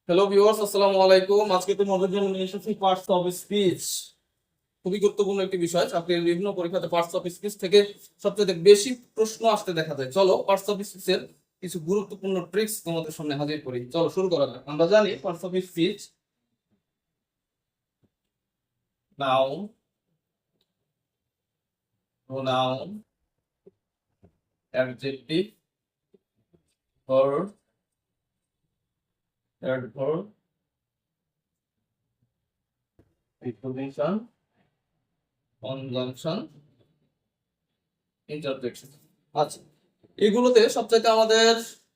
Hello viewers, আসসালামু আলাইকুম। আজকে তোমাদের জন্য নিয়ে এসেছি পার্টস অফ স্পিচ। খুবই গুরুত্বপূর্ণ একটি বিষয়। চাকরির বিভিন্ন পরীক্ষাতে পার্টস অফ স্পিচ থেকে সবচেয়ে বেশি প্রশ্ন আসতে দেখা যায়। চলো পার্টস অফ স্পিচের কিছু গুরুত্বপূর্ণ ট্রিক্স তোমাদের সামনে হাজির করি। চলো শুরু করা যাক। আমরা জানি parts of speech noun, pronoun, adjective, verb, adverb, preposition, conjunction, interjection. আচ্ছা, এগুলোতে সবচাইতে আমাদের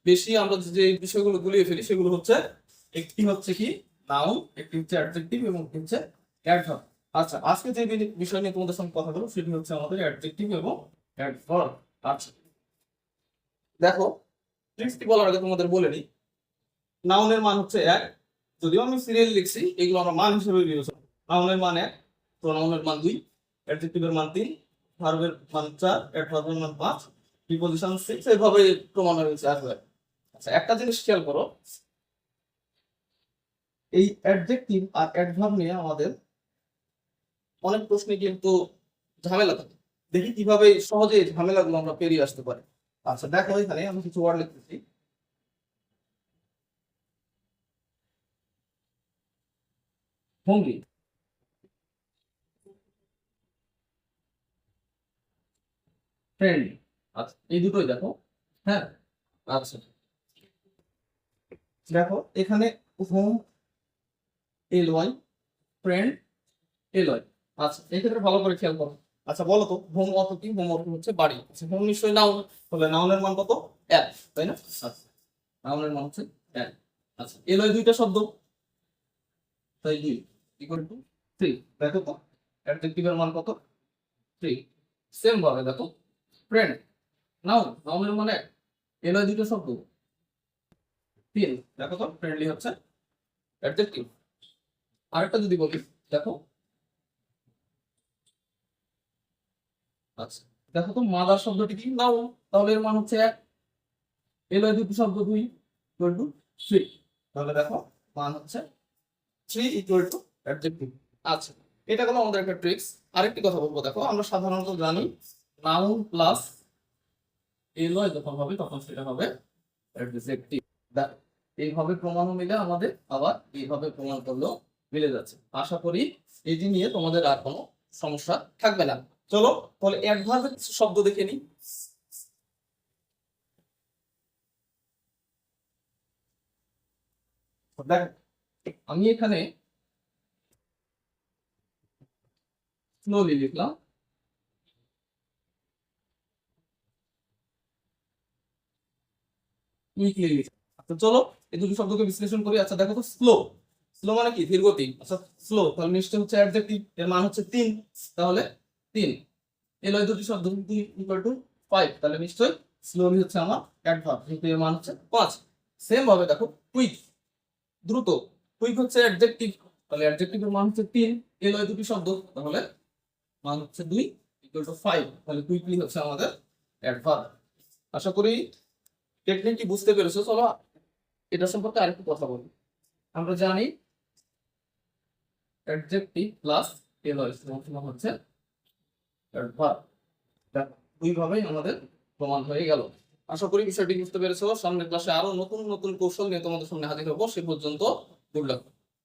বেশি আমরা যে বিষয়গুলো গুলিয়ে ফেলি সেগুলো হচ্ছে, একটি হচ্ছে কি নাউন, একটি হচ্ছে অ্যাডজেক্টিভ এবং একটি হচ্ছে অ্যাডভার্ব। আচ্ছা, আজকে যে বিষয় নিয়ে তোমাদের সঙ্গে কথা বলবো সেটি হচ্ছে আমাদের অ্যাডজেক্টিভ এবং অ্যাডভার্ব। আচ্ছা, দেখো, ট্রিক্সটি বলার আগে তোমাদের বলে নিই, নাউনের মান হচ্ছে এক। যদিও আমি সিরিয়াল লিখছি, এগুলো আমরা মান হিসেবে বিবেচনা করি। নাউনের মান এক, প্রোনাউনের মান দুই, অ্যাডজেক্টিভের মান তিন, ভার্বের মান চার, অ্যাডভার্বের মান পাঁচ, প্রিপোজিশন সিক্স, এইভাবে প্রমাণ হয়েছে আসবে। আচ্ছা, একটা জিনিস খেয়াল করো, এই অ্যাডজেক্টিভ আর অ্যাডভার্ব নিয়ে আমাদের অনেক প্রশ্নে কিন্তু ঝামেলা থাকে। দেখি কিভাবে সহজে এই ঝামেলাগুলো আমরা পেরিয়ে আসতে পারি। আচ্ছা দেখো, এখানে আমি কিছু ওয়ার্ড লিখতেছি। ভঙ্গি, ফ্রেন্ডলি। আচ্ছা, এই দুটোই দেখো। হ্যাঁ, আচ্ছা দেখো এখানে home L Y, friend L Y. আচ্ছা, এক্ষেত্রে ভালো করে খেয়াল করো। আচ্ছা বলো তো, হোম অর্থ কি? হোম অর্থ হচ্ছে বাড়ি। আচ্ছা, হোম নিশ্চয়ই নাউন, তাহলে নাউনের মান কত? এক, তাই না? আচ্ছা, নাউনের মান হচ্ছে এক। আচ্ছা, এল ওয়াই দুইটা শব্দ, তাই দুই ইকুয়াল টু থ্রি। দেখো তো অ্যাডজেক্টিভের মান কত? থ্রি। সেম ভাবে দেখো, ফ্রেন্ড নাউন, নাউনের মানে এক, এল ওয়াই দুইটা শব্দ, তিন। দেখো তো ফ্রেন্ডলি হচ্ছে অ্যাডজেক্টিভ। আরেকটা যদি বলি, দেখো, আচ্ছা দেখো তো মাদার শব্দটি কি? নাউন, তাহলে এর মান হচ্ছে এক। এল ওয়াই দুটি শব্দ দুই, ইকুয়াল টু থ্রি। তাহলে দেখো মান হচ্ছে থ্রি ইকুয়াল টু অ্যাডজেক্টিভ। আচ্ছা, এটা হলো আমাদের একটা ট্রিক্স। আরেকটি কথা বলবো, দেখো আমরা সাধারণত জানি নাউন প্লাস এল ওয়াই যখন হবে তখন সেটা হবে অ্যাডজেক্টিভ। এইভাবে প্রমাণও মিলে আমাদের, আবার এইভাবে প্রমাণ করলেও মিলে যাচ্ছে। আশা করি এটি নিয়ে তোমাদের আর কোনো সমস্যা থাকবে না। চলো তাহলে অ্যাডভার্বের কিছু শব্দ দেখে নিই। দেখ, আমি এখানে স্লোলি লিখলাম, কুইকলি লিখলাম। আচ্ছা চলো এই দুটি শব্দকে বিশ্লেষণ করি। আচ্ছা দেখো তো, স্লো, স্লো মানে কি? ধীর গতি। আচ্ছা, স্লো তাহলে নিশ্চয় হচ্ছে অ্যাডজেক্টিভ, এর মান হচ্ছে তিন, তাহলে তিন। এল ওই দুটি শব্দ ইকুয়াল টু ফাইভ, তাহলে নিশ্চয়ই স্লোলি হচ্ছে আমার অ্যাডভার্ব, কিন্তু এর মান হচ্ছে পাঁচ। সেম ভাবে দেখো, কুইক, দ্রুত, কুইক হচ্ছে অ্যাডজেক্টিভ, তাহলে অ্যাডজেক্টিভের মান হচ্ছে তিন, এল ওই দুটি শব্দ, তাহলে মান হচ্ছে দুই, ইকুয়াল টু ফাইভ, তাহলে কুইকলি হচ্ছে আমাদের অ্যাডভার্ব। আশা করি টেকনিকটি বুঝতে পেরেছো। চলো এটা সম্পর্কে আরেকটু কথা বলি। আমরা জানি অ্যাডজেক্টিভ প্লাস এল ওয়াই সমান হচ্ছে অ্যাডভার্ব। দুইভাবেই আমাদের প্রমাণ হয়ে গেল। আশা করি বিষয়টি বুঝতে পেরেছো। সামনের ক্লাসে আরো নতুন নতুন কৌশল নিয়ে তোমাদের সামনে হাজির হবো। সে পর্যন্ত গুড লাক।